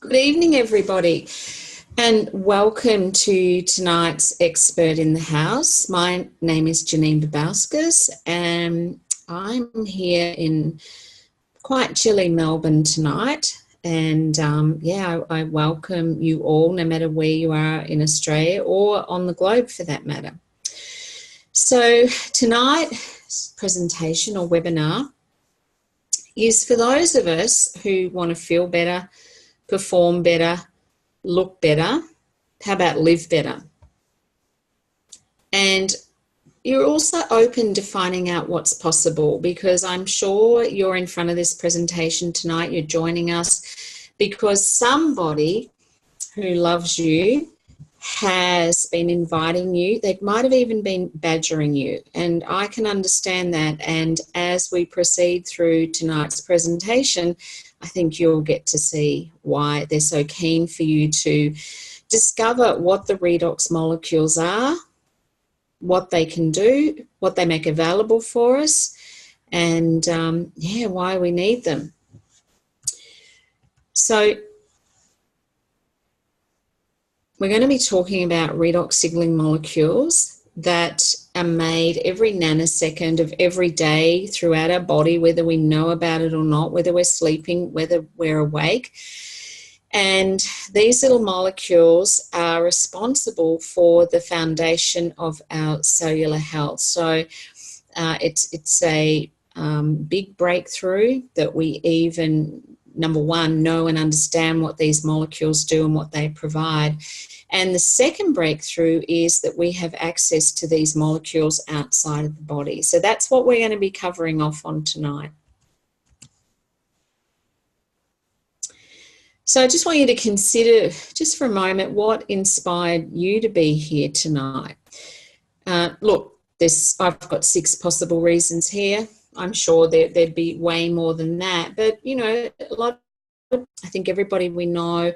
Good evening, everybody, and welcome to tonight's Expert in the House. My name is Janene Babauskis, and I'm here in quite chilly Melbourne tonight. And I welcome you all, no matter where you are in Australia or on the globe for that matter. So tonight's presentation or webinar is for those of us who want to feel better, perform better, look better, how about live better? And you're also open to finding out what's possible, because I'm sure you're in front of this presentation tonight, you're joining us because somebody who loves you has been inviting you. They might have even been badgering you, and I can understand that. And as we proceed through tonight's presentation, I think you'll get to see why they're so keen for you to discover what the redox molecules are, what they can do, what they make available for us, and why we need them. So we're going to be talking about redox signaling molecules that are made every nanosecond of every day throughout our body, whether we know about it or not, whether we're sleeping, whether we're awake. And these little molecules are responsible for the foundation of our cellular health. So it's a big breakthrough that we even, number one, know and understand what these molecules do and what they provide. And the second breakthrough is that we have access to these molecules outside of the body. So that's what we're going to be covering off on tonight. So I just want you to consider just for a moment what inspired you to be here tonight. Look, I've got 6 possible reasons here. I'm sure there'd be way more than that. But, you know, I think everybody we know,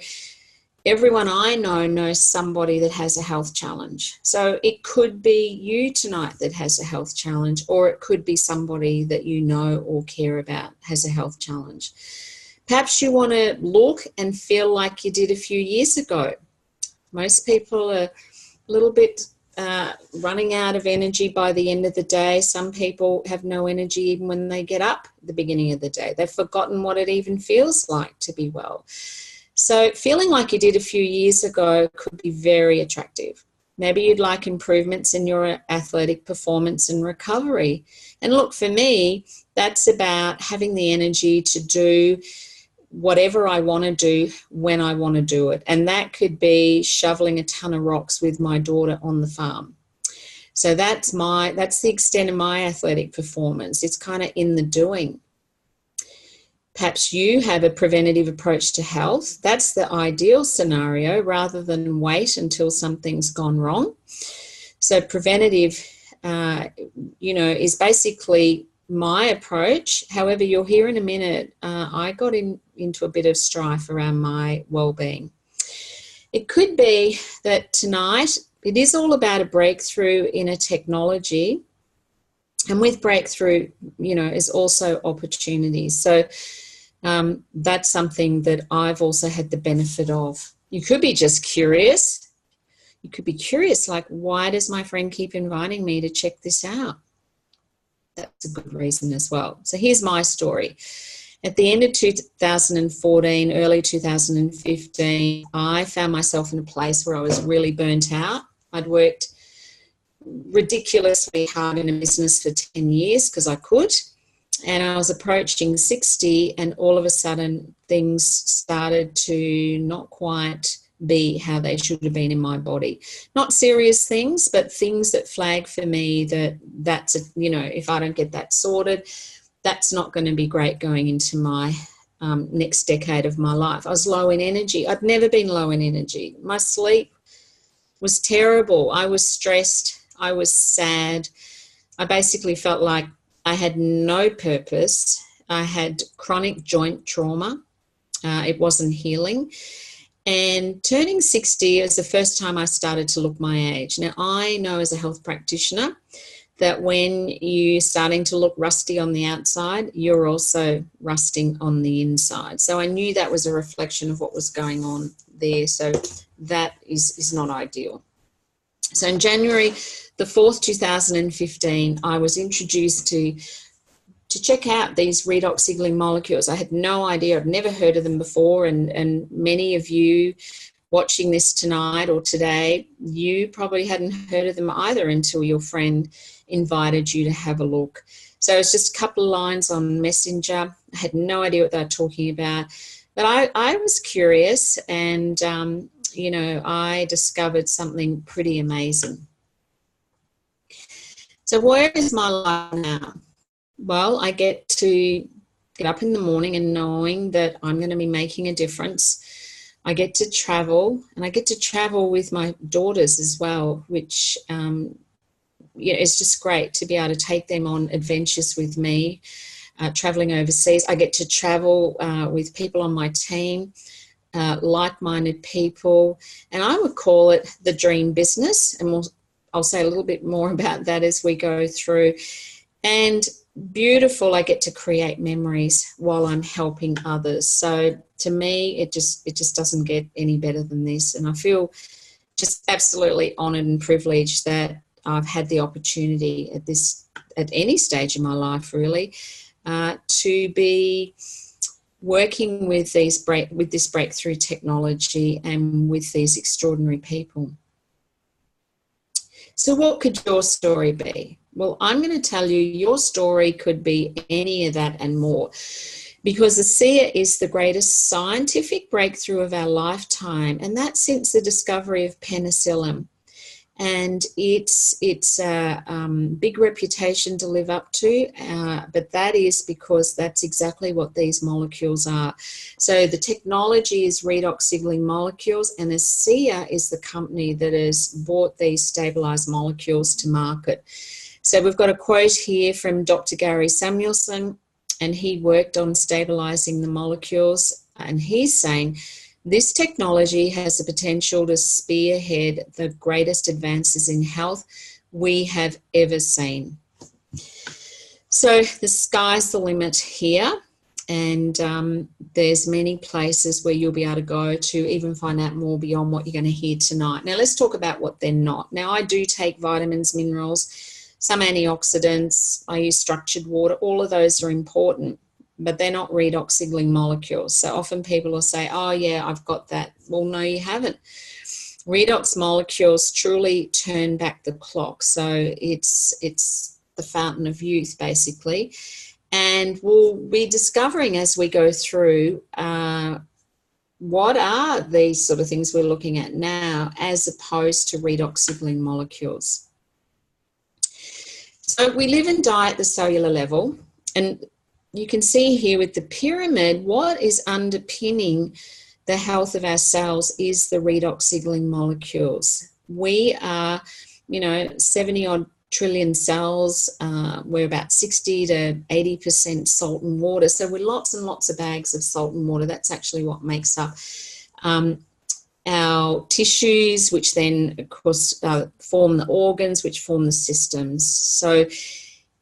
everyone I know knows somebody that has a health challenge. So it could be you tonight that has a health challenge, or it could be somebody that you know or care about has a health challenge. Perhaps you want to look and feel like you did a few years ago. Most people are a little bit running out of energy by the end of the day. Some people have no energy even when they get up at the beginning of the day. They've forgotten what it even feels like to be well. So feeling like you did a few years ago could be very attractive. Maybe you'd like improvements in your athletic performance and recovery. And look, for me, that's about having the energy to do whatever I want to do when I want to do it. And that could be shoveling a ton of rocks with my daughter on the farm. So that's the extent of my athletic performance. It's kind of in the doing. Perhaps you have a preventative approach to health. That's the ideal scenario, rather than wait until something's gone wrong. So preventative, is basically my approach. However, you'll hear in a minute, I got into a bit of strife around my well-being. It could be that tonight it is all about a breakthrough in a technology, and with breakthrough, is also opportunities. So that's something that I've also had the benefit of. You could be just curious. You could be curious, like, why does my friend keep inviting me to check this out? That's a good reason as well. So here's my story. At the end of 2014, early 2015, I found myself in a place where I was really burnt out. I'd worked ridiculously hard in a business for 10 years because I could. And I was approaching 60, and all of a sudden things started to not quite be how they should have been in my body. Not serious things, but things that flag for me that's if I don't get that sorted, that's not going to be great going into my next decade of my life. I was low in energy. I'd never been low in energy. My sleep was terrible. I was stressed. I was sad. I basically felt like I had no purpose. I had chronic joint trauma. It wasn't healing. And turning 60 is the first time I started to look my age. Now, I know as a health practitioner that when you're starting to look rusty on the outside, you're also rusting on the inside. So I knew that was a reflection of what was going on there. So that is not ideal. So in January the 4th, 2015, I was introduced to check out these redox signaling molecules. I had no idea. I'd never heard of them before, and many of you watching this tonight or today, you probably hadn't heard of them either until your friend invited you to have a look. So it's just a couple of lines on Messenger. I had no idea what they were talking about, but I was curious, and you know, I discovered something pretty amazing. So where is my life now? Well, I get to get up in the morning and knowing that I'm going to be making a difference. I get to travel, and I get to travel with my daughters as well, which yeah, it's just great to be able to take them on adventures with me, traveling overseas. I get to travel with people on my team, like-minded people, and I would call it the dream business, and I'll say a little bit more about that as we go through. And beautiful, I get to create memories while I'm helping others. So to me, it just doesn't get any better than this. And I feel just absolutely honoured and privileged that I've had the opportunity at any stage in my life, really, to be working with this breakthrough technology and with these extraordinary people. So what could your story be? Well, I'm going to tell you your story could be any of that and more, because ASEA is the greatest scientific breakthrough of our lifetime, and that's since the discovery of penicillin. And it's a big reputation to live up to, but that is because that's exactly what these molecules are. So the technology is redox signaling molecules, and ASEA is the company that has brought these stabilised molecules to market. So we've got a quote here from Dr. Gary Samuelson, and he worked on stabilising the molecules, and he's saying, this technology has the potential to spearhead the greatest advances in health we have ever seen. So the sky's the limit here, and there's many places where you'll be able to go to even find out more beyond what you're going to hear tonight. Now let's talk about what they're not. Now I do take vitamins, minerals, some antioxidants, I use structured water, all of those are important, but they're not redox signaling molecules. So often people will say, oh yeah, I've got that. Well, no, you haven't. Redox molecules truly turn back the clock. So it's the fountain of youth, basically. And we'll be discovering as we go through what are these sort of things we're looking at now as opposed to redox signaling molecules. So we live and die at the cellular level, and you can see here with the pyramid, what is underpinning the health of our cells is the redox signaling molecules. We are, 70 odd trillion cells. We're about 60 to 80% salt and water. So we're lots and lots of bags of salt and water. That's actually what makes up our tissues, which then, of course, form the organs, which form the systems. So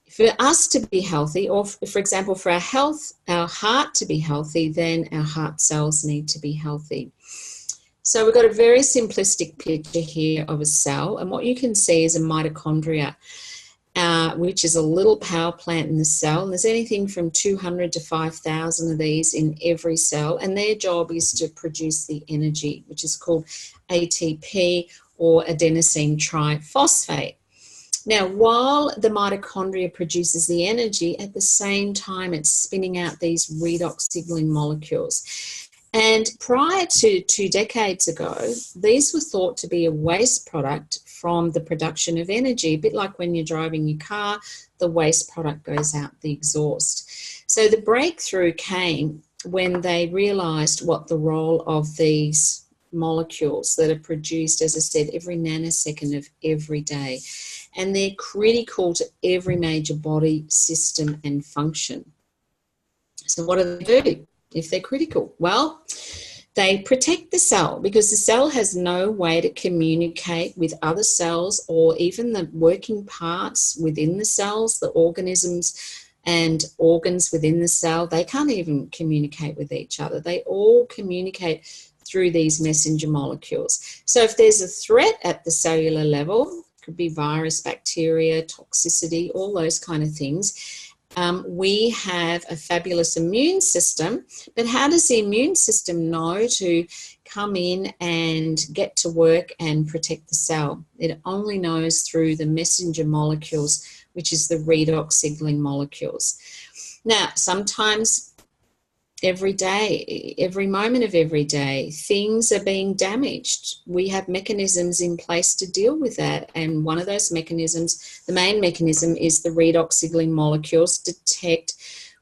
for us to be healthy, or for example, for our heart to be healthy, then our heart cells need to be healthy. So we've got a very simplistic picture here of a cell, and what you can see is a mitochondria, which is a little power plant in the cell. And there's anything from 200 to 5,000 of these in every cell, and their job is to produce the energy, which is called ATP, or adenosine triphosphate. Now, while the mitochondria produces the energy, at the same time it's spinning out these redox signaling molecules. And prior to 2 decades ago, these were thought to be a waste product from the production of energy, a bit like when you're driving your car, the waste product goes out the exhaust. So the breakthrough came when they realised what the role of these molecules that are produced, as I said, every nanosecond of every day. And they're critical to every major body system and function. So what do they do if they're critical? Well, They protect the cell because the cell has no way to communicate with other cells or even the working parts within the cells, the organisms and organs within the cell. They can't even communicate with each other. They all communicate through these messenger molecules. So if there's a threat at the cellular level, could be virus, bacteria, toxicity, all those kind of things, we have a fabulous immune system. But how does the immune system know to come in and get to work and protect the cell? It only knows through the messenger molecules, which is the redox signaling molecules. Now, sometimes every day, every moment of every day, things are being damaged. We have mechanisms in place to deal with that. And one of those mechanisms, the main mechanism, is the redox signaling molecules detect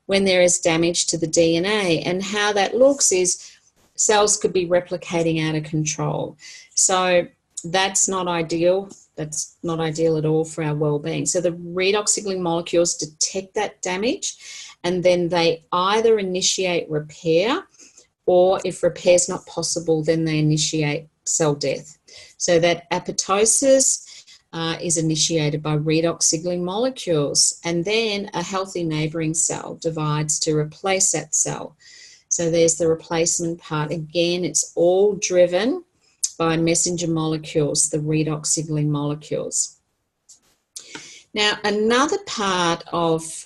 when there is damage to the DNA. And how that looks is cells could be replicating out of control. So that's not ideal. That's not ideal at all for our well-being. So the redox signaling molecules detect that damage, and then they either initiate repair, or if repair is not possible, then they initiate cell death. So that apoptosis is initiated by redox signaling molecules, and then a healthy neighbouring cell divides to replace that cell. So there's the replacement part. Again, it's all driven by messenger molecules, the redox signaling molecules. Now, another part of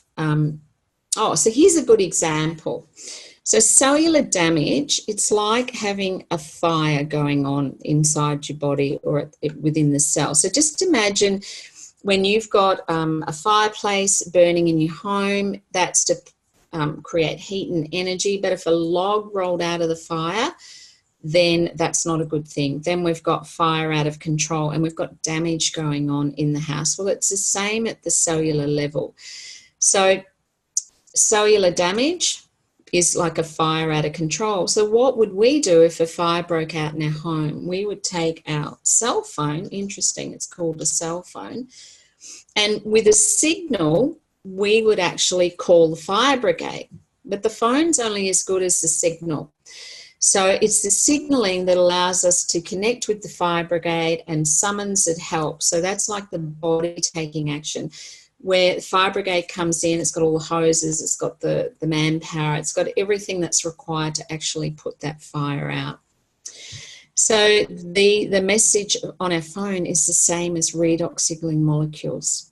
so here's a good example. So cellular damage, it's like having a fire going on inside your body or within the cell. So just imagine when you've got a fireplace burning in your home, that's to create heat and energy. But if a log rolled out of the fire, then that's not a good thing. Then we've got fire out of control and we've got damage going on in the house. Well, it's the same at the cellular level. So cellular damage is like a fire out of control. So what would we do if a fire broke out in our home? We would take our cell phone, interesting, it's called a cell phone, and with a signal, we would actually call the fire brigade. But the phone's only as good as the signal. So it's the signalling that allows us to connect with the fire brigade and summons it help. So that's like the body taking action. Where the fire brigade comes in, it's got all the hoses, it's got the manpower, it's got everything that's required to actually put that fire out. So the message on our phone is the same as redox signaling molecules.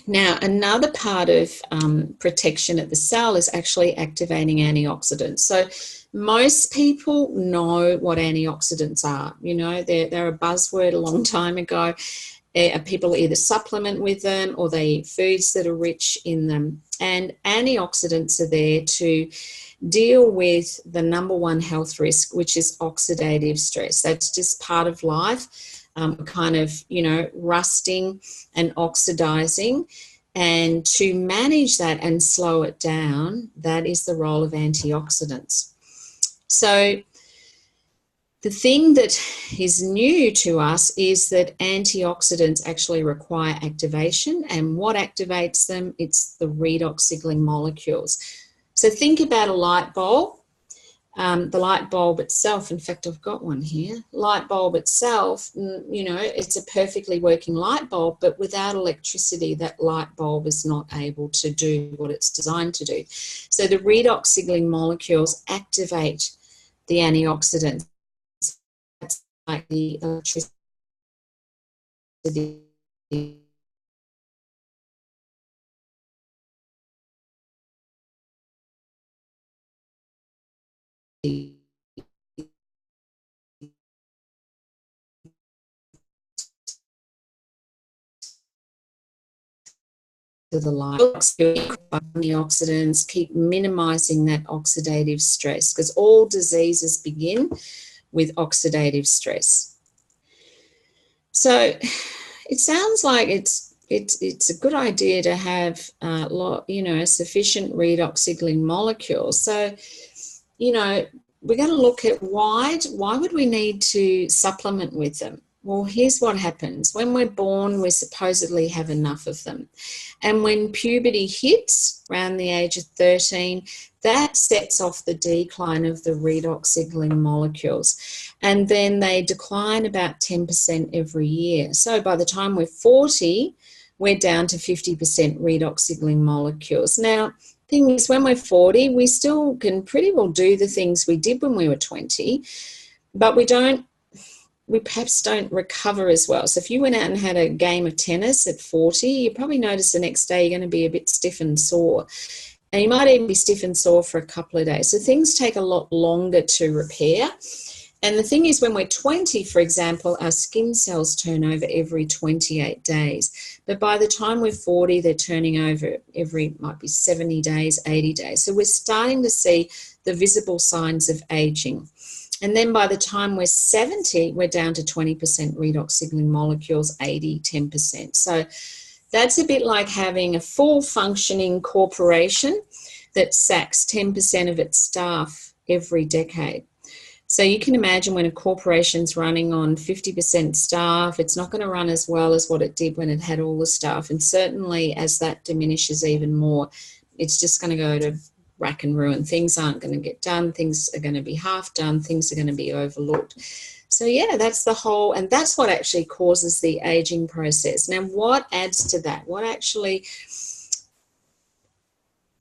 Now, another part of protection at the cell is actually activating antioxidants. So most people know what antioxidants are. You know, they're a buzzword a long time ago. People either supplement with them or they eat foods that are rich in them. And antioxidants are there to deal with the number one health risk, which is oxidative stress. That's just part of life, kind of, you know, rusting and oxidizing. And to manage that and slow it down, that is the role of antioxidants. So the thing that is new to us is that antioxidants actually require activation, and what activates them? It's the redox signaling molecules. So think about a light bulb. The light bulb itself, in fact, I've got one here. Light bulb itself, you know, it's a perfectly working light bulb, but without electricity, that light bulb is not able to do what it's designed to do. So the redox signaling molecules activate the antioxidants. Like the electricity to the light. Antioxidants, keep minimizing that oxidative stress, because all diseases begin with oxidative stress. So it sounds like it's a good idea to have sufficient redox signaling molecules. So, you know, we're going to look at why would we need to supplement with them? Well, here's what happens. When we're born, we supposedly have enough of them. And when puberty hits around the age of 13, that sets off the decline of the redox signaling molecules. And then they decline about 10% every year. So by the time we're 40, we're down to 50% redox signaling molecules. Now, thing is, when we're 40, we still can pretty well do the things we did when we were 20, but we perhaps don't recover as well. So if you went out and had a game of tennis at 40, you probably notice the next day you're going to be a bit stiff and sore. And you might even be stiff and sore for a couple of days. So things take a lot longer to repair. And the thing is, when we're 20, for example, our skin cells turn over every 28 days. But by the time we're 40, they're turning over might be 70 days, 80 days. So we're starting to see the visible signs of aging. And then by the time we're 70, we're down to 20% redox signaling molecules, 80, 10%. So that's a bit like having a full functioning corporation that sacks 10% of its staff every decade. So you can imagine when a corporation's running on 50% staff, it's not going to run as well as what it did when it had all the staff. And certainly as that diminishes even more, it's just going to go to rack and ruin. Things aren't going to get done. Things are going to be half done. Things are going to be overlooked. So yeah, that's the whole, and that's what actually causes the aging process. Now, what adds to that? What actually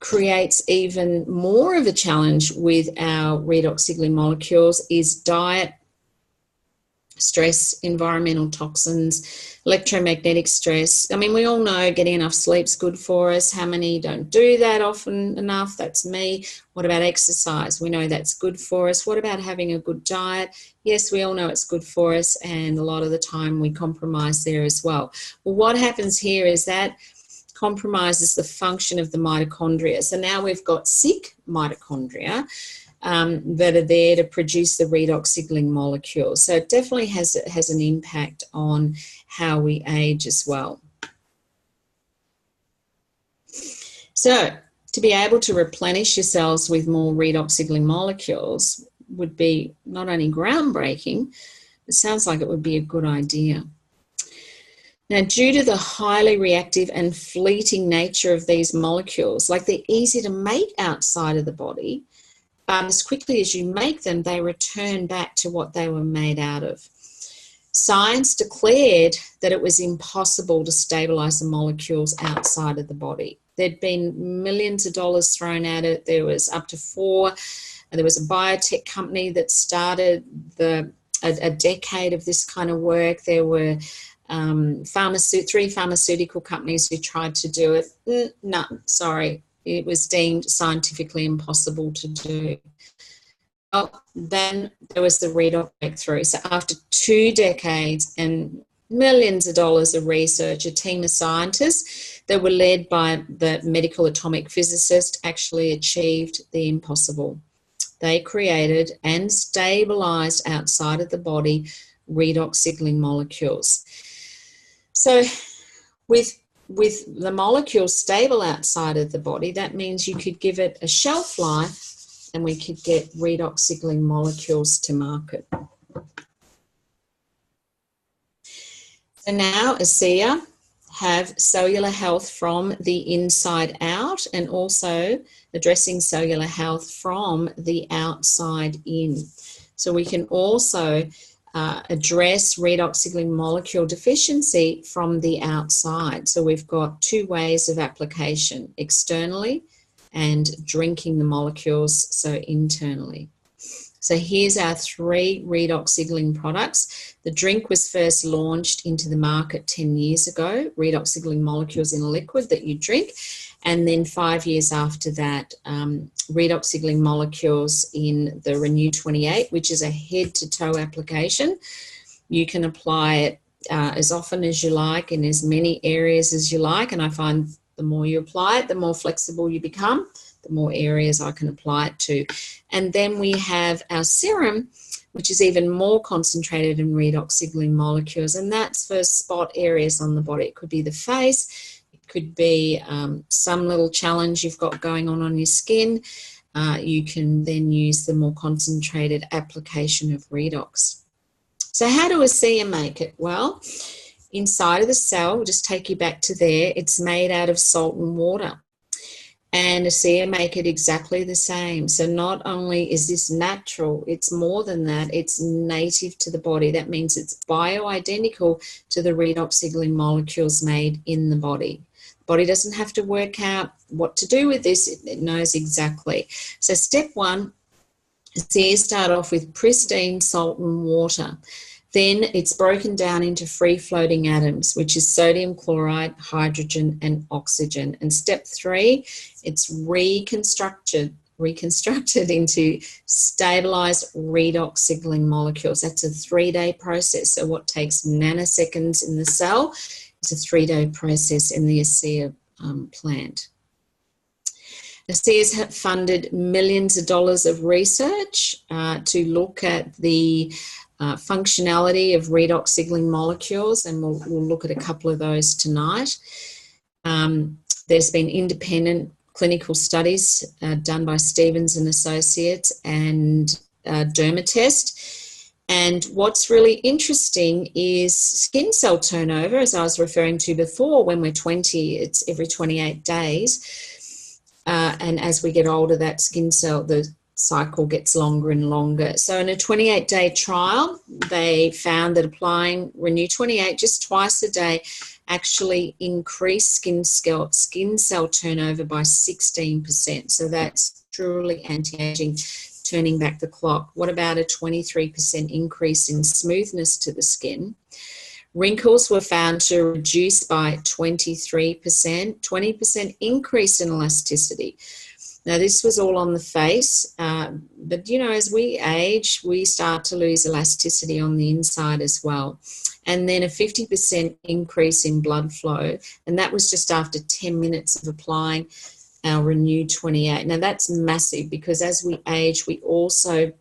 creates even more of a challenge with our redox signaling molecules is diet, stress, environmental toxins, electromagnetic stress. I mean, we all know getting enough sleep's good for us. How many don't do that often enough? That's me. What about exercise? We know that's good for us. What about having a good diet? Yes, we all know it's good for us, and a lot of the time we compromise there as well. Well, what happens here is that compromises the function of the mitochondria. So now we've got sick mitochondria that are there to produce the redox signaling molecules. So it definitely has an impact on how we age as well. So to be able to replenish your cells with more redox signaling molecules would be not only groundbreaking, it sounds like it would be a good idea. Now, due to the highly reactive and fleeting nature of these molecules, like they're easy to make outside of the body, but as quickly as you make them, they return back to what they were made out of. Science declared that it was impossible to stabilize the molecules outside of the body. There'd been millions of dollars thrown at it. There was up to 4. There was a biotech company that started a decade of this kind of work. There were 3 pharmaceutical companies who tried to do it. No, sorry. It was deemed scientifically impossible to do. Well, then there was the redox breakthrough. So after 2 decades and millions of dollars of research, a team of scientists that were led by the medical atomic physicist actually achieved the impossible. They created and stabilized outside of the body redox signaling molecules. So with the molecule stable outside of the body, that means you could give it a shelf life and we could get redox signaling molecules to market. So now ASEA have cellular health from the inside out and also addressing cellular health from the outside in. So we can also address redox signaling molecule deficiency from the outside. So we've got 2 ways of application, externally and drinking the molecules, so internally. So here's our 3 redox signaling products. The drink was first launched into the market 10 years ago, redox signaling molecules in a liquid that you drink. And then 5 years after that, redox signaling molecules in the Renew 28, which is a head-to-toe application. You can apply it as often as you like in as many areas as you like. And I find the more you apply it, the more flexible you become, the more areas I can apply it to. And then we have our serum, which is even more concentrated in redox signaling molecules. And that's for spot areas on the body. It could be the face. Could be some little challenge you've got going on your skin. You can then use the more concentrated application of redox. So how do ASEA make it? Well, inside of the cell, we'll just take you back to there, it's made out of salt and water. And ASEA make it exactly the same. So not only is this natural, it's more than that, it's native to the body. That means it's bioidentical to the redox signaling molecules made in the body. The body doesn't have to work out what to do with this, it knows exactly. So step one, ASEA start off with pristine salt and water. Then it's broken down into free-floating atoms, which is sodium chloride, hydrogen, and oxygen. And step three, it's reconstructed into stabilized redox signaling molecules. That's a 3-day process. So what takes nanoseconds in the cell is a 3-day process in the ASEA plant. ASEA has funded millions of dollars of research to look at the functionality of redox signaling molecules, and we'll look at a couple of those tonight. There's been independent clinical studies done by Stevens and Associates and Dermatest. And what's really interesting is skin cell turnover, as I was referring to before. When we're 20, it's every 28 days. And as we get older, that skin cell, the cycle gets longer and longer. So in a 28-day trial, they found that applying Renew 28 just twice a day actually increased skin cell turnover by 16%. So that's truly anti-aging, turning back the clock. What about a 23% increase in smoothness to the skin? Wrinkles were found to reduce by 23%, 20% increase in elasticity. Now, this was all on the face, but, you know, as we age, we start to lose elasticity on the inside as well. And then a 50% increase in blood flow, and that was just after 10 minutes of applying our Renew 28. Now, that's massive because as we age, we also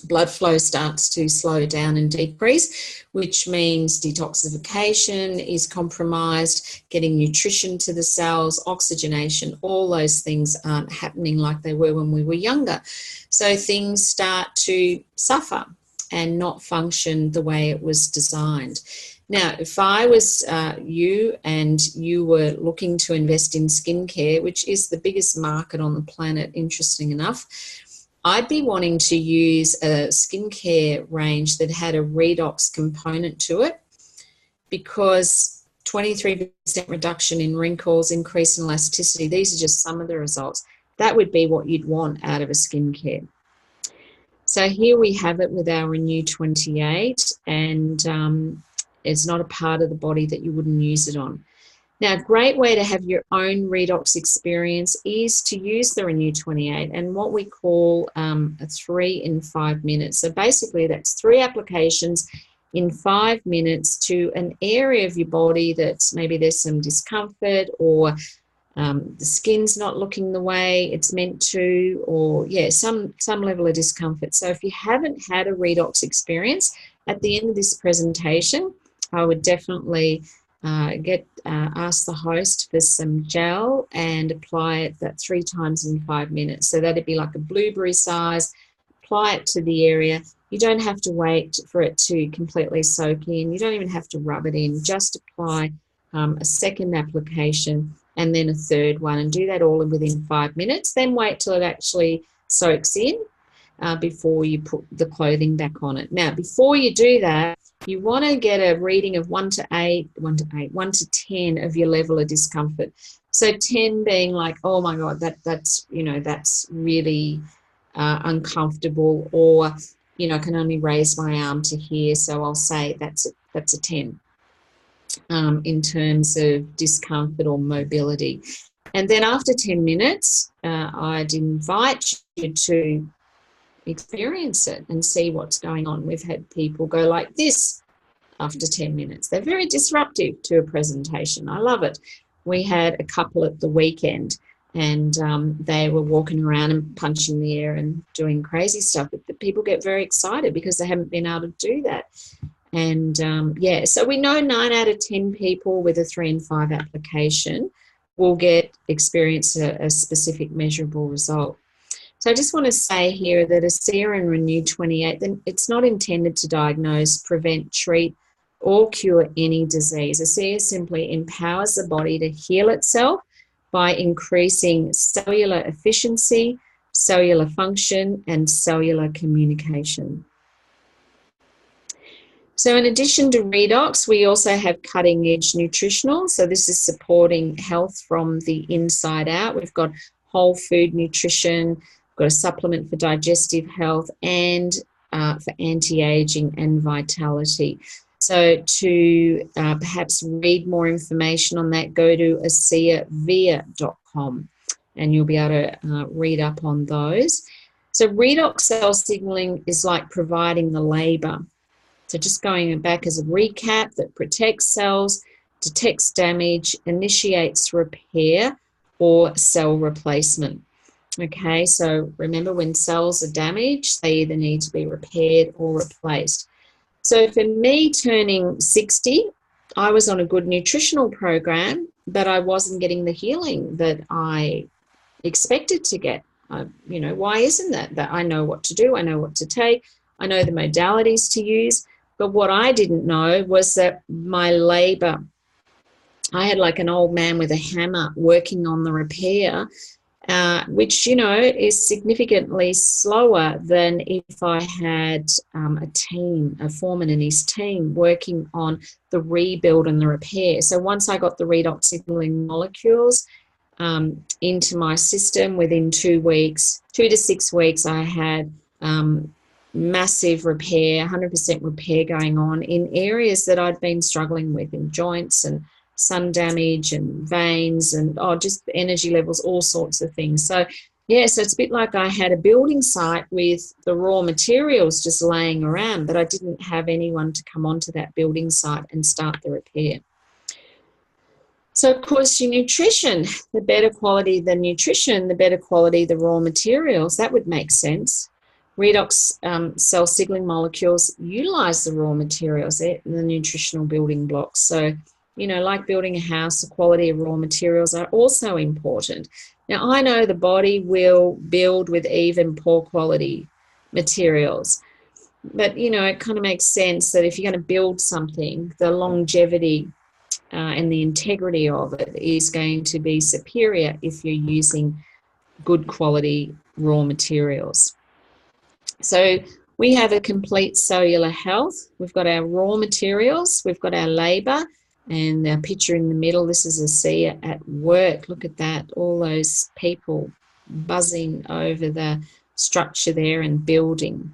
blood flow starts to slow down and decrease, which means detoxification is compromised, getting nutrition to the cells, oxygenation, all those things aren't happening like they were when we were younger. So things start to suffer and not function the way it was designed. Now, if I was you and you were looking to invest in skincare, which is the biggest market on the planet, interesting enough, I'd be wanting to use a skincare range that had a redox component to it, because 23% reduction in wrinkles, increase in elasticity, these are just some of the results. That would be what you'd want out of a skincare. So here we have it with our Renew 28, and it's not a part of the body that you wouldn't use it on. Now, a great way to have your own redox experience is to use the Renew 28 and what we call a 3 in 5 minutes. So basically that's 3 applications in 5 minutes to an area of your body that's maybe there's some discomfort, or the skin's not looking the way it's meant to, or some level of discomfort. So if you haven't had a redox experience, at the end of this presentation, I would definitely ask the host for some gel and apply it that 3 times in 5 minutes. So that'd be like a blueberry size. Apply it to the area. You don't have to wait for it to completely soak in. You don't even have to rub it in. Just apply a second application and then a third one, and do that all within 5 minutes. Then wait till it actually soaks in before you put the clothing back on it. Now, before you do that, you want to get a reading of 1 to 10 of your level of discomfort. So 10 being like, oh my God, that's really uncomfortable, or I can only raise my arm to here, so I'll say that's a 10 in terms of discomfort or mobility. And then after 10 minutes, I'd invite you to experience it and see what's going on. We've had people go like this after 10 minutes. They're very disruptive to a presentation. I love it. We had a couple at the weekend, and they were walking around and punching the air and doing crazy stuff, but the people get very excited because they haven't been able to do that. And so we know 9 out of 10 people with a 3 in 5 application will experience a specific measurable result. So I just want to say here that ASEA and Renew 28, then it's not intended to diagnose, prevent, treat, or cure any disease. ASEA simply empowers the body to heal itself by increasing cellular efficiency, cellular function, and cellular communication. So in addition to redox, we also have cutting-edge nutritional. So this is supporting health from the inside out. We've got whole food nutrition, we've got a supplement for digestive health, and for anti-aging and vitality. So to perhaps read more information on that, go to aseavia.com and you'll be able to read up on those. So redox cell signaling is like providing the labour. So just going back as a recap, that protects cells, detects damage, initiates repair or cell replacement. Okay, so remember, when cells are damaged, they either need to be repaired or replaced. So for me turning 60, I was on a good nutritional program, but I wasn't getting the healing that I expected to get. You know, why isn't that? That I know what to do, I know what to take, I know the modalities to use, but what I didn't know was that my labour, I had like an old man with a hammer working on the repair, which, you know, is significantly slower than if I had a team, a foreman and his team working on the rebuild and the repair. So once I got the redox signaling molecules into my system, within 2 weeks, 2 to 6 weeks, I had massive repair, 100% repair going on in areas that I'd been struggling with, in joints and sun damage and veins and just energy levels, all sorts of things. So yeah, so it's a bit like I had a building site with the raw materials just laying around, but I didn't have anyone to come onto that building site and start the repair. So of course your nutrition, the better quality the nutrition, the better quality the raw materials, that would make sense. Redox cell signaling molecules utilize the raw materials, the nutritional building blocks. So, you know, like building a house, the quality of raw materials are also important. Now, I know the body will build with even poor quality materials, but, you know, it kind of makes sense that if you're going to build something, the longevity and the integrity of it is going to be superior if you're using good quality raw materials. So we have a complete cellular health. We've got our raw materials, we've got our labour, and our picture in the middle, this is ASEA at work. Look at that, all those people buzzing over the structure there and building.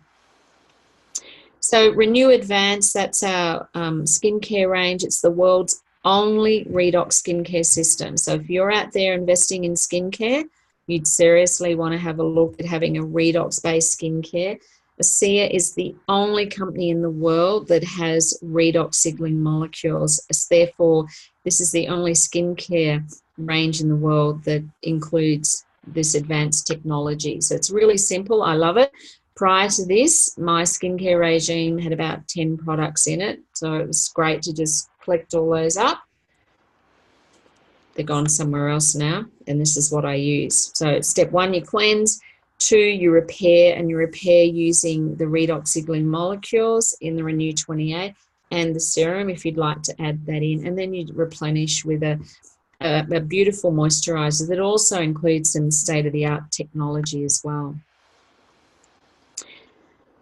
So Renew Advance, that's our skincare range. It's the world's only redox skincare system. So if you're out there investing in skincare, you'd seriously want to have a look at having a redox-based skincare. ASEA is the only company in the world that has redox signaling molecules. Therefore, this is the only skincare range in the world that includes this advanced technology. So it's really simple. I love it. Prior to this, my skincare regime had about 10 products in it. So it was great to just collect all those up. They're gone somewhere else now, and this is what I use. So step 1, you cleanse. 2, you repair, and you repair using the redox signaling molecules in the Renew 28 and the serum if you'd like to add that in. And then you replenish with a beautiful moisturizer that also includes some state-of-the-art technology as well.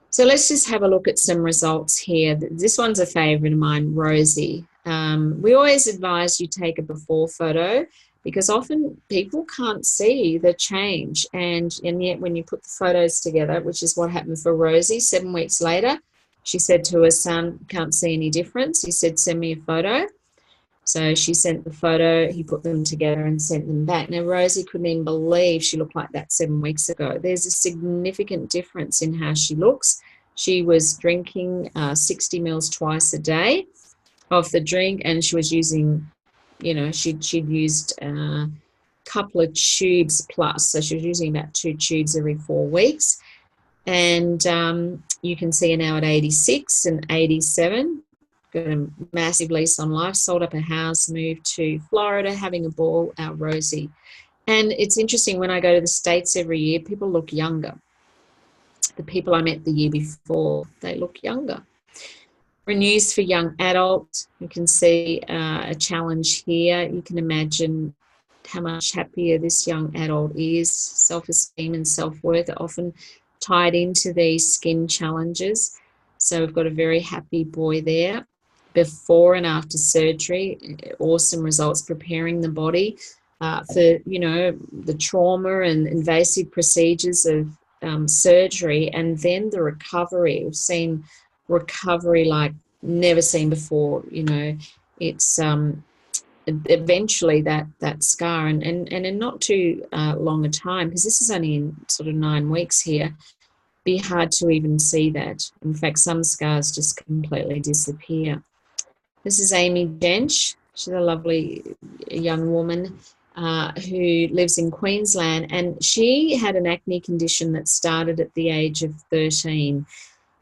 So let's just have a look at some results here. This one's a favourite of mine, Rosie. We always advise you take a before photo because often people can't see the change, and yet when you put the photos together, which is what happened for Rosie, 7 weeks later, she said to her son, can't see any difference. He said, send me a photo. So she sent the photo, he put them together and sent them back. Now, Rosie couldn't even believe she looked like that 7 weeks ago. There's a significant difference in how she looks. She was drinking 60 mils twice a day of the drink, and she was using, you know, she'd used a couple of tubes plus. So she was using about 2 tubes every 4 weeks. And you can see her now at 86 and 87. Got a massive lease on life, sold up a house, moved to Florida, having a ball, our Rosie. And it's interesting, when I go to the States every year, people look younger. The people I met the year before, they look younger. Renews for young adults. You can see a challenge here. You can imagine how much happier this young adult is. Self-esteem and self-worth are often tied into these skin challenges. So we've got a very happy boy there. Before and after surgery, awesome results, preparing the body for, you know, the trauma and invasive procedures of surgery, and then the recovery. We've seen recovery like never seen before. You know, it's eventually that scar, and in not too long a time, because this is only in sort of 9 weeks here, be hard to even see that. In fact, some scars just completely disappear. This is Amy Dench. She's a lovely young woman who lives in Queensland, and she had an acne condition that started at the age of 13.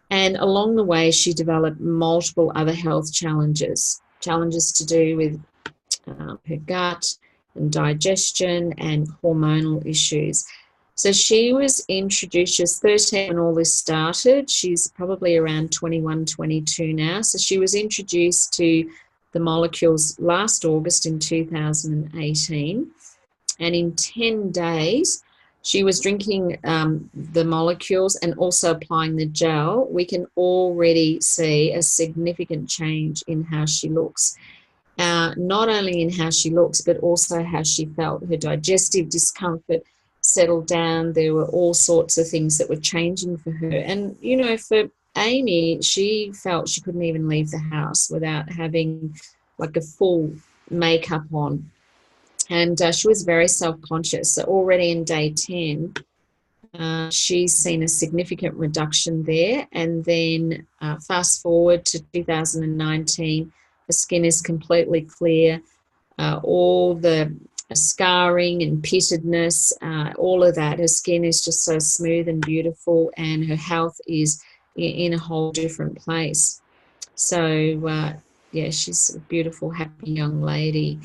And along the way, she developed multiple other health challenges to do with her gut and digestion and hormonal issues. So she was introduced, she was 13 when all this started. She's probably around 21, 22 now. So she was introduced to the molecules last August in 2018. And in 10 days, she was drinking the molecules and also applying the gel. We can already see a significant change in how she looks. Not only in how she looks, but also how she felt. Her digestive discomfort settled down. There were all sorts of things that were changing for her. And, you know, for Amy, she felt she couldn't even leave the house without having like a full makeup on. And she was very self-conscious. So already in day 10, she's seen a significant reduction there. And then fast forward to 2019, the skin is completely clear. All the scarring and pittedness, all of that. Her skin is just so smooth and beautiful, and her health is in a whole different place. So, yeah, she's a beautiful, happy young lady.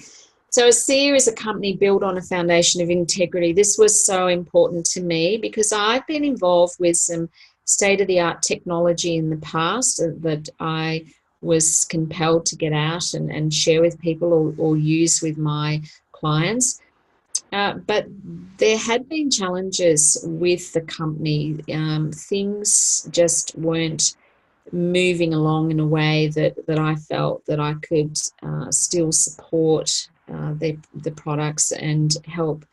So ASEA is a company built on a foundation of integrity. This was so important to me because I've been involved with some state-of-the-art technology in the past that I was compelled to get out and share with people or use with my clients. But there had been challenges with the company. Things just weren't moving along in a way that I felt that I could still support the products and help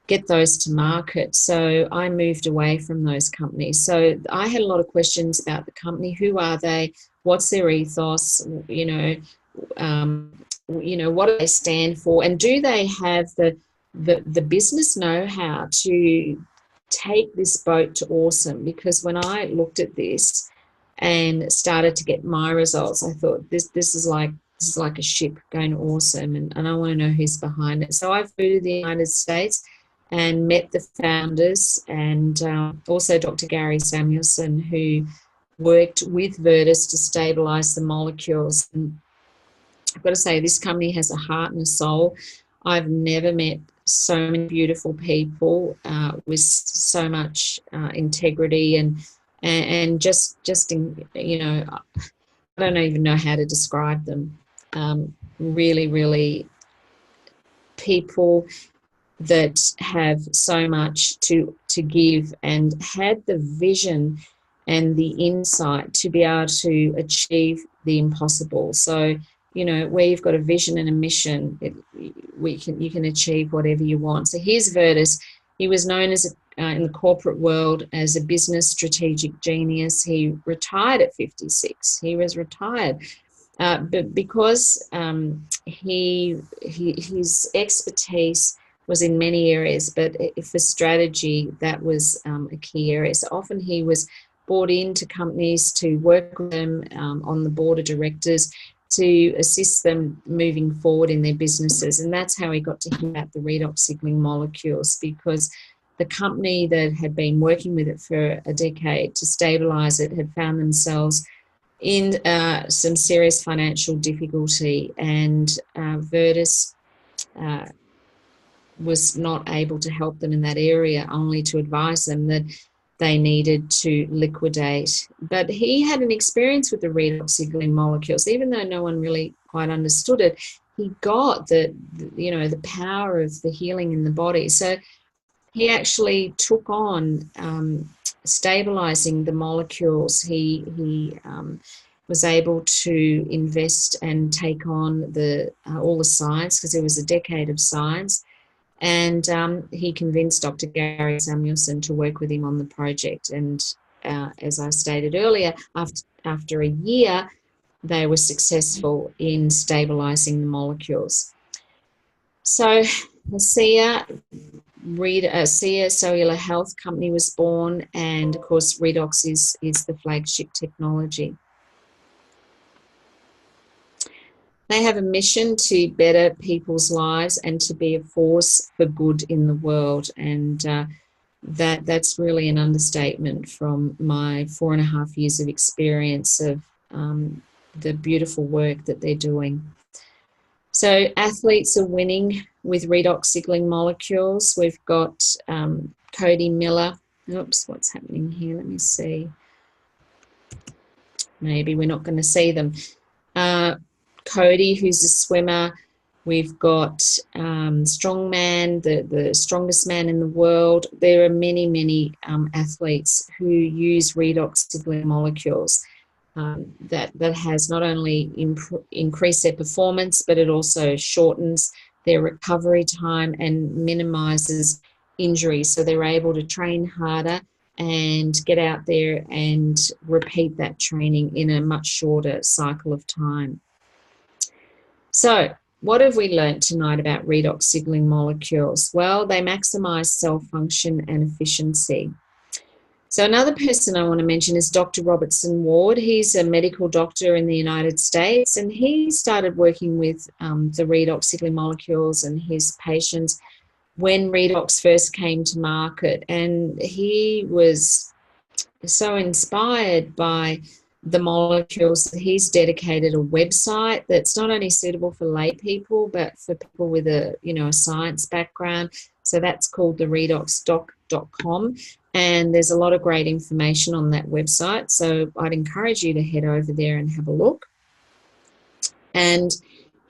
get those to market. So I moved away from those companies. So I had a lot of questions about the company. Who are they? What's their ethos? What do they stand for? And do they have the business know-how to take this boat to awesome? Because when I looked at this and started to get my results, I thought this is like a ship going to awesome, and I want to know who's behind it. So I flew to the United States and met the founders, and also Dr. Gary Samuelson, who worked with Virtus to stabilize the molecules. And I've got to say, this company has a heart and a soul. I've never met so many beautiful people with so much integrity and just in, I don't even know how to describe them. Really, really people that have so much to give and had the vision and the insight to be able to achieve the impossible. So, where you've got a vision and a mission, you can achieve whatever you want. So here's Virtus. He was known as in the corporate world as a business strategic genius. He retired at 56. He was retired. But because his expertise was in many areas, but for strategy, that was a key area. So often he was brought into companies to work with them on the board of directors to assist them moving forward in their businesses. And that's how he got to hear about the redox signaling molecules, because the company that had been working with it for a decade to stabilize it had found themselves in some serious financial difficulty, and Virtus was not able to help them in that area, only to advise them that they needed to liquidate. But he had an experience with the redox signaling molecules, even though no one really quite understood it. He got the power of the healing in the body. So he actually took on stabilizing the molecules. He was able to invest and take on all the science, because there was a decade of science. And he convinced Dr. Gary Samuelson to work with him on the project. And as I stated earlier, after a year, they were successful in stabilising the molecules. So the SIA Cellular Health Company was born, and of course redox is the flagship technology. They have a mission to better people's lives and to be a force for good in the world. And that's really an understatement from my 4.5 years of experience of the beautiful work that they're doing. So athletes are winning with redox signaling molecules. We've got Cody Miller. Oops, what's happening here? Let me see. Maybe we're not going to see them. Cody, who's a swimmer. We've got Strongman, the strongest man in the world. There are many, many athletes who use redox signaling molecules. That has not only increased their performance, but it also shortens their recovery time and minimises injuries. So they're able to train harder and get out there and repeat that training in a much shorter cycle of time. So what have we learnt tonight about redox signaling molecules? Well, they maximise cell function and efficiency. So another person I want to mention is Dr. Robertson Ward. He's a medical doctor in the United States, and he started working with the redox signaling molecules and his patients when redox first came to market. And he was so inspired by the molecules that he's dedicated a website that's not only suitable for lay people, but for people with a science background. So that's called the redoxdoc.com. And there's a lot of great information on that website. So I'd encourage you to head over there and have a look. And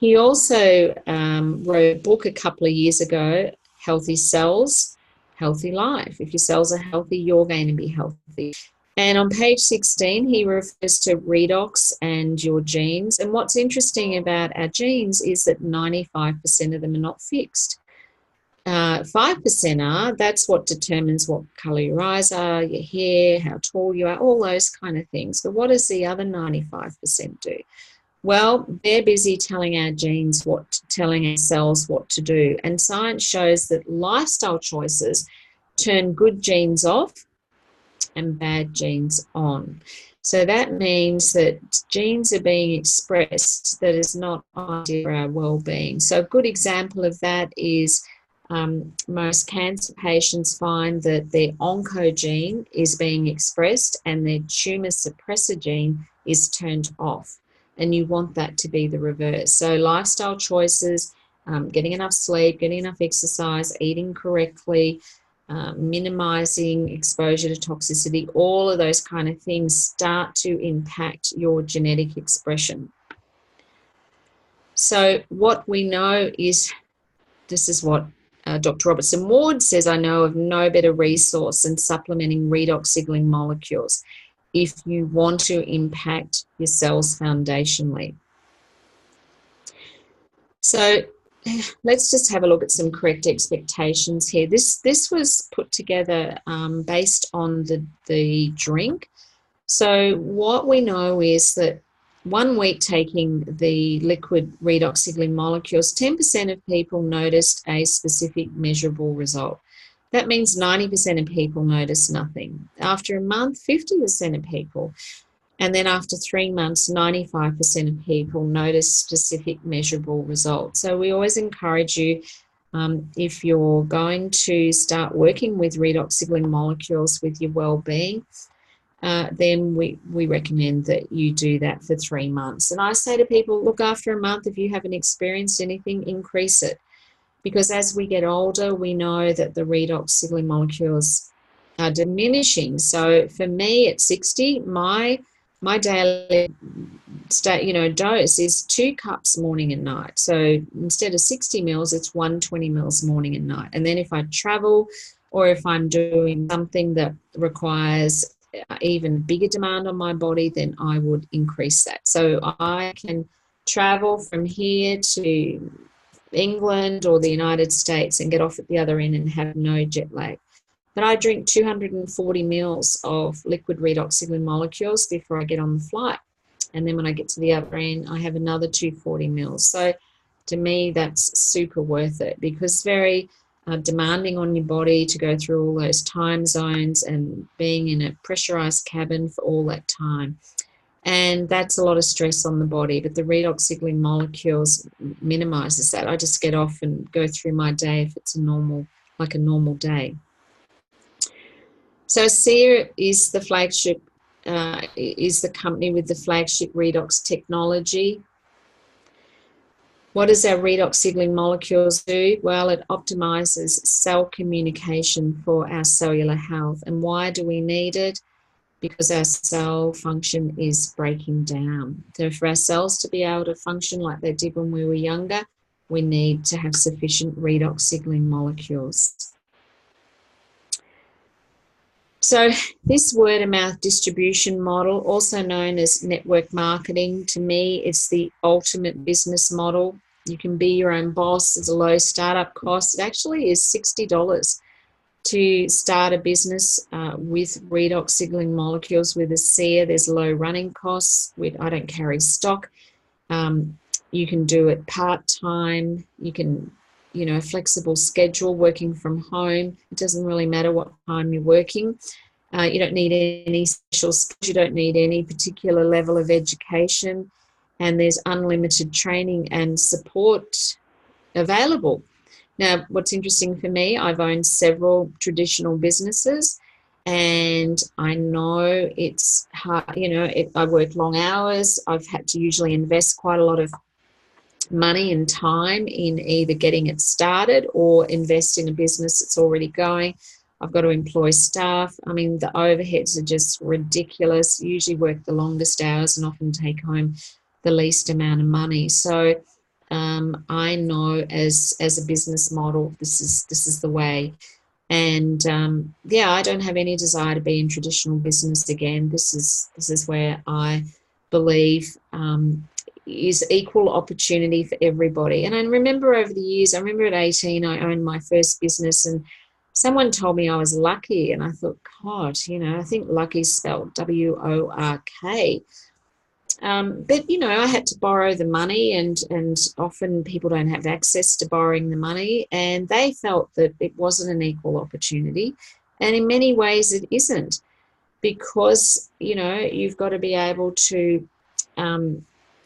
he also wrote a book a couple of years ago, Healthy Cells, Healthy Life. If your cells are healthy, you're going to be healthy. And on page 16, he refers to redox and your genes. And what's interesting about our genes is that 95% of them are not fixed. 5% are. That's what determines what colour your eyes are, your hair, how tall you are, all those kind of things. But what does the other 95% do? Well, they're busy telling our genes telling our cells what to do. And science shows that lifestyle choices turn good genes off and bad genes on. So that means that genes are being expressed that is not ideal for our well-being. So a good example of that is most cancer patients find that their oncogene is being expressed and their tumour suppressor gene is turned off. And you want that to be the reverse. So lifestyle choices, getting enough sleep, getting enough exercise, eating correctly, minimizing exposure to toxicity, all of those kind of things start to impact your genetic expression. So what we know is, this is what Dr. Robertson Ward says, I know of no better resource than supplementing redox signaling molecules if you want to impact your cells foundationally. So let's just have a look at some correct expectations here. This was put together based on the drink. So what we know is that 1 week taking the liquid redox signaling molecules, 10% of people noticed a specific measurable result. That means 90% of people noticed nothing. After a month, 50% of people. And then after 3 months, 95% of people notice specific measurable results. So we always encourage you, if you're going to start working with redox signaling molecules with your well-being, then we recommend that you do that for 3 months. And I say to people, look, after a month, if you haven't experienced anything, increase it. because as we get older, we know that the redox signaling molecules are diminishing. So for me at 60, my daily dose is 2 cups morning and night. So instead of 60 mils, it's 120 mils morning and night. And then if I travel or if I'm doing something that requires even bigger demand on my body, then I would increase that. So I can travel from here to England or the United States and get off at the other end and have no jet lag. But I drink 240 mils of liquid redox signaling molecules before I get on the flight. And then when I get to the other end, I have another 240 mils. So to me, that's super worth it, because it's very demanding on your body to go through all those time zones and being in a pressurized cabin for all that time. And that's a lot of stress on the body, but the redox signaling molecules minimizes that. I just get off and go through my day if it's a normal day. So ASEA is the flagship, is the company with the flagship redox technology. What does our redox signaling molecules do? Well, it optimizes cell communication for our cellular health. And why do we need it? Because our cell function is breaking down. So for our cells to be able to function like they did when we were younger, we need to have sufficient redox signaling molecules. So this word of mouth distribution model, also known as network marketing, to me, it's the ultimate business model. You can be your own boss. There's a low startup cost. It actually is $60 to start a business with redox signaling molecules with ASEA. There's low running costs. I don't carry stock. You can do it part-time. You can, a flexible schedule, working from home. It doesn't really matter what time you're working. You don't need any special skills. You don't need any particular level of education. And there's unlimited training and support available. Now, what's interesting for me, I've owned several traditional businesses, and I know it's hard. I work long hours. I've had to usually invest quite a lot of money and time in either getting it started or invest in a business that's already going. I've got to employ staff. I mean, the overheads are just ridiculous. Usually work the longest hours and often take home the least amount of money. So I know as a business model, this is the way. And I don't have any desire to be in traditional business again. This is where I believe is equal opportunity for everybody. And I remember over the years, at 18, I owned my first business, and someone told me I was lucky, and I thought, God, I think lucky is spelled W-O-R-K. But I had to borrow the money, and often people don't have access to borrowing the money, and they felt that it wasn't an equal opportunity. And in many ways it isn't, because, you've got to be able to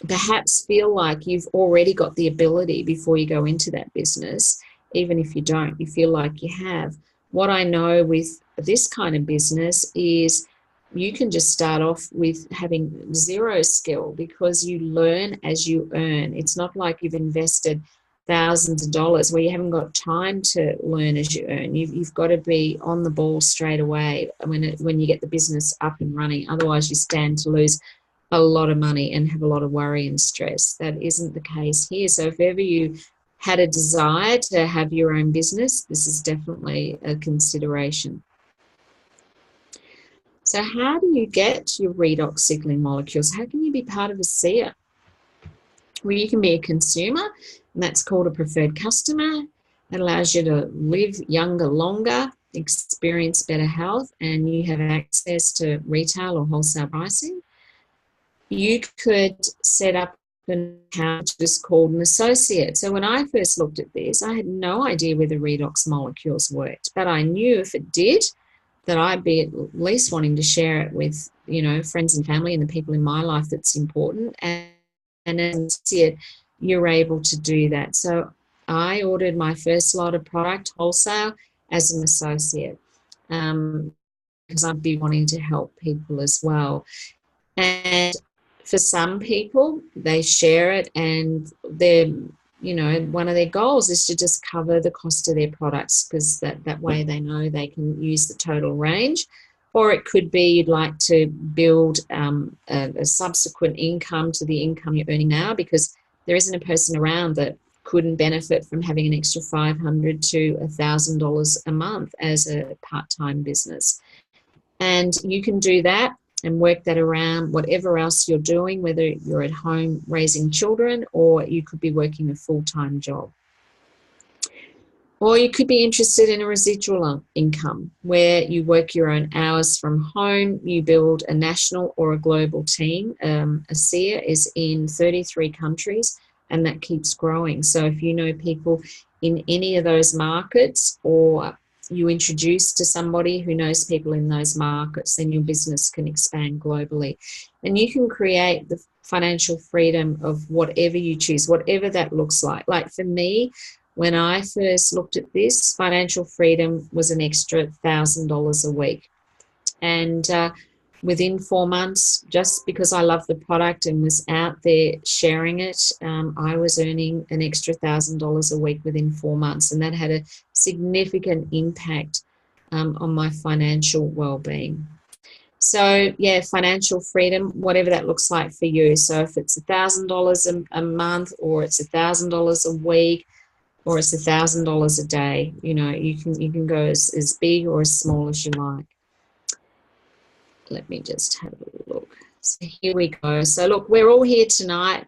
perhaps feel like you've already got the ability before you go into that business. Even if you don't, you feel like you have. What I know with this kind of business is you can just start off with having zero skill, because you learn as you earn. It's not like you've invested thousands of dollars where you haven't got time to learn as you earn. You've got to be on the ball straight away when you get the business up and running. Otherwise, you stand to lose a lot of money and have a lot of worry and stress. That isn't the case here. So if ever you had a desire to have your own business, this is definitely a consideration. So how do you get your redox signaling molecules? How can you be part of ASEA? Well, you can be a consumer, and that's called a preferred customer. It allows you to live younger, longer, experience better health, and you have access to retail or wholesale pricing. You could set up an account that's called an associate. So when I first looked at this, I had no idea whether redox molecules worked, but I knew if it did, that I'd be at least wanting to share it with, friends and family and the people in my life that's important. And as an associate, you're able to do that. So I ordered my first lot of product wholesale as an associate, because I'd be wanting to help people as well. And for some people, they share it and they're you know, one of their goals is to just cover the cost of their products, because that way they know they can use the total range. Or it could be you'd like to build a subsequent income to the income you're earning now, because there isn't a person around that couldn't benefit from having an extra $500 to $1,000 a month as a part-time business. And you can do that and work that around whatever else you're doing, whether you're at home raising children or you could be working a full-time job. Or you could be interested in a residual income where you work your own hours from home, you build a national or a global team. ASEA is in 33 countries and that keeps growing. So if you know people in any of those markets, or you introduce to somebody who knows people in those markets, then your business can expand globally. And you can create the financial freedom of whatever you choose, whatever that looks like. Like for me, when I first looked at this, financial freedom was an extra $1,000 a week. And within 4 months, just because I love the product and was out there sharing it, I was earning an extra $1,000 a week within 4 months. And that had a significant impact on my financial well-being. So, yeah, financial freedom, whatever that looks like for you. So if it's $1,000 a month, or it's $1,000 a week, or it's $1,000 a day, you know, you can go as big or as small as you like. Let me just have a look. So here we go. So look, we're all here tonight,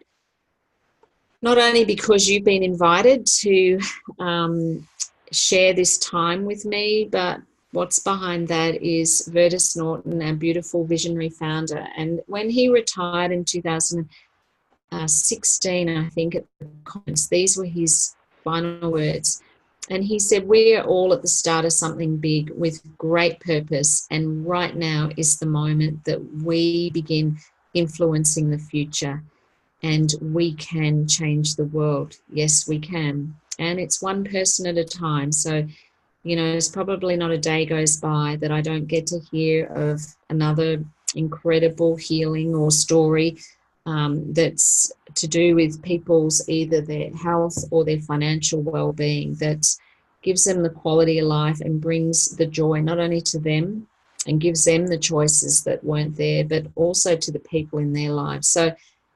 not only because you've been invited to share this time with me, but what's behind that is Vertus Norton, our beautiful visionary founder. And when he retired in 2016, I think, at the conference, these were his final words. And he said, we are all at the start of something big with great purpose. And right now is the moment that we begin influencing the future, and we can change the world. Yes, we can. And it's one person at a time. So, you know, there's probably not a day goes by that I don't get to hear of another incredible healing or story that's to do with people's either their health or their financial well-being, that gives them the quality of life and brings the joy not only to them and gives them the choices that weren't there, but also to the people in their lives. So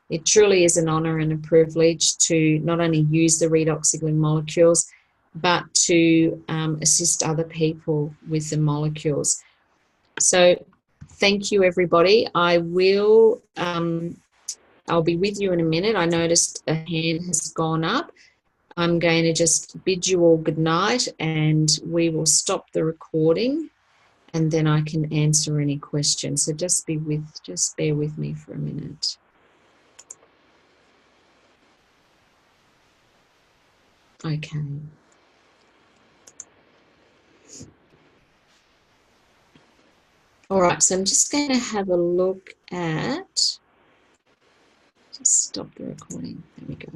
it truly is an honor and a privilege to not only use the redox signaling molecules, but to assist other people with the molecules. So thank you, everybody. I'll be with you in a minute. I noticed a hand has gone up. I'm going to just bid you all good night, and we will stop the recording, and then I can answer any questions. So just bear with me for a minute. Okay. All right, so I'm just going to have a look at, just stop the recording. There we go.